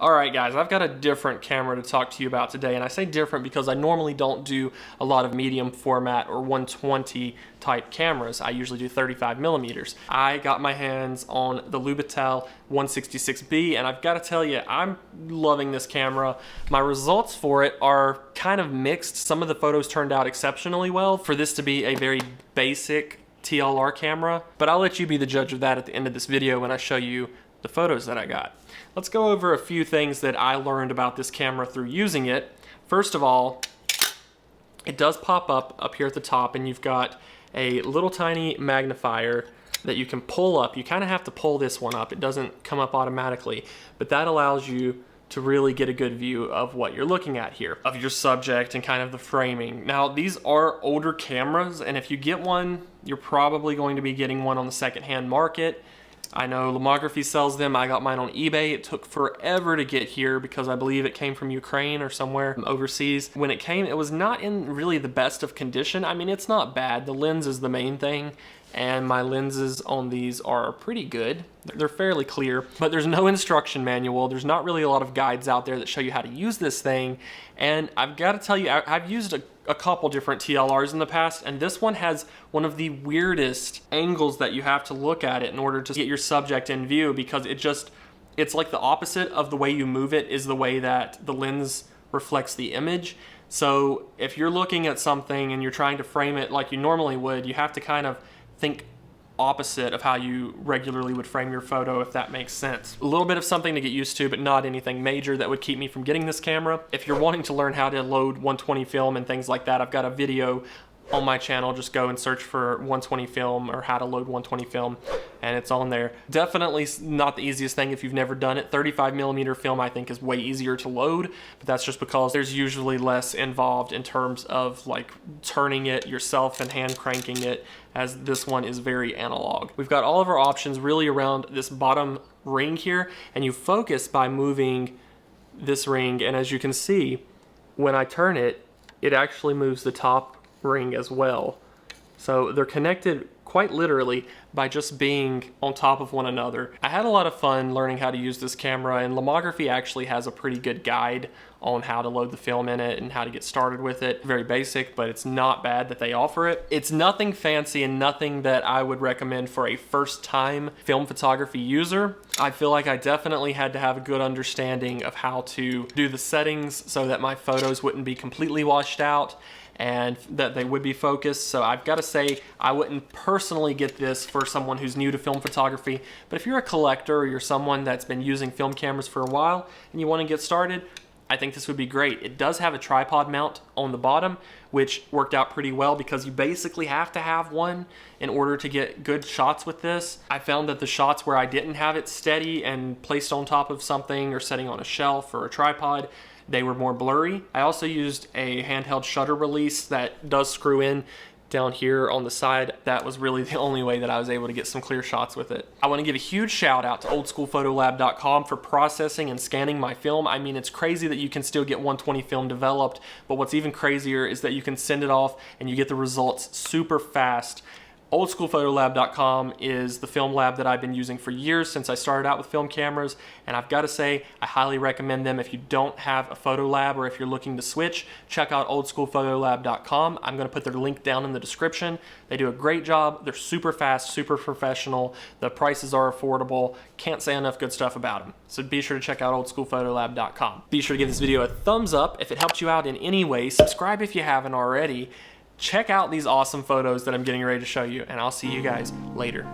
Alright guys, I've got a different camera to talk to you about today, and I say different because I normally don't do a lot of medium format or 120 type cameras. I usually do 35 millimeters. I got my hands on the Lubitel 166B, and I've got to tell you, I'm loving this camera. My results for it are kind of mixed. Some of the photos turned out exceptionally well for this to be a very basic TLR camera, but I'll let you be the judge of that at the end of this video when I show you the photos that I got. Let's go over a few things that I learned about this camera through using it. First of all, it does pop up here at the top, and you've got a little tiny magnifier that you can pull up. You kind of have to pull this one up. It doesn't come up automatically, but that allows you to really get a good view of what you're looking at here, of your subject and kind of the framing. Now, these are older cameras, and if you get one, you're probably going to be getting one on the secondhand market. I know Lomography sells them. I got mine on eBay. It took forever to get here because I believe it came from Ukraine or somewhere overseas. When it came, it was not in really the best of condition. I mean, it's not bad. The lens is the main thing, and my lenses on these are pretty good. They're fairly clear, but there's no instruction manual. There's not really a lot of guides out there that show you how to use this thing. And I've got to tell you, I've used a couple different TLRs in the past, and this one has one of the weirdest angles that you have to look at it in order to get your subject in view, because it's like the opposite of the way you move it is the way that the lens reflects the image. So if you're looking at something and you're trying to frame it like you normally would, you have to kind of think opposite of how you regularly would frame your photo, if that makes sense. A little bit of something to get used to, but not anything major that would keep me from getting this camera. If you're wanting to learn how to load 120 film and things like that, I've got a video on my channel. Just go and search for 120 film or how to load 120 film, and it's on there. Definitely not the easiest thing if you've never done it. 35 millimeter film I think is way easier to load, but that's just because there's usually less involved in terms of like turning it yourself and hand cranking it, as this one is very analog. We've got all of our options really around this bottom ring here, and you focus by moving this ring, and as you can see, when I turn it, it actually moves the top ring as well. So they're connected quite literally by just being on top of one another. I had a lot of fun learning how to use this camera, and Lomography actually has a pretty good guide on how to load the film in it and how to get started with it. Very basic, but it's not bad that they offer it. It's nothing fancy and nothing that I would recommend for a first-time film photography user. I feel like I definitely had to have a good understanding of how to do the settings so that my photos wouldn't be completely washed out and that they would be focused. So I've got to say, I wouldn't personally get this for someone who's new to film photography, but if you're a collector or you're someone that's been using film cameras for a while and you want to get started, I think this would be great. It does have a tripod mount on the bottom, which worked out pretty well because you basically have to have one in order to get good shots with this. I found that the shots where I didn't have it steady and placed on top of something or setting on a shelf or a tripod, they were more blurry. I also used a handheld shutter release that does screw in down here on the side. That was really the only way that I was able to get some clear shots with it. I want to give a huge shout out to oldschoolphotolab.com for processing and scanning my film. I mean, it's crazy that you can still get 120 film developed, but what's even crazier is that you can send it off and you get the results super fast. Oldschoolphotolab.com is the film lab that I've been using for years since I started out with film cameras, and I've got to say, I highly recommend them. If you don't have a photo lab or if you're looking to switch, check out oldschoolphotolab.com. I'm going to put their link down in the description. They do a great job. They're super fast, super professional. The prices are affordable. Can't say enough good stuff about them. So be sure to check out oldschoolphotolab.com. Be sure to give this video a thumbs up if it helped you out in any way. Subscribe if you haven't already. Check out these awesome photos that I'm getting ready to show you, and I'll see you guys later.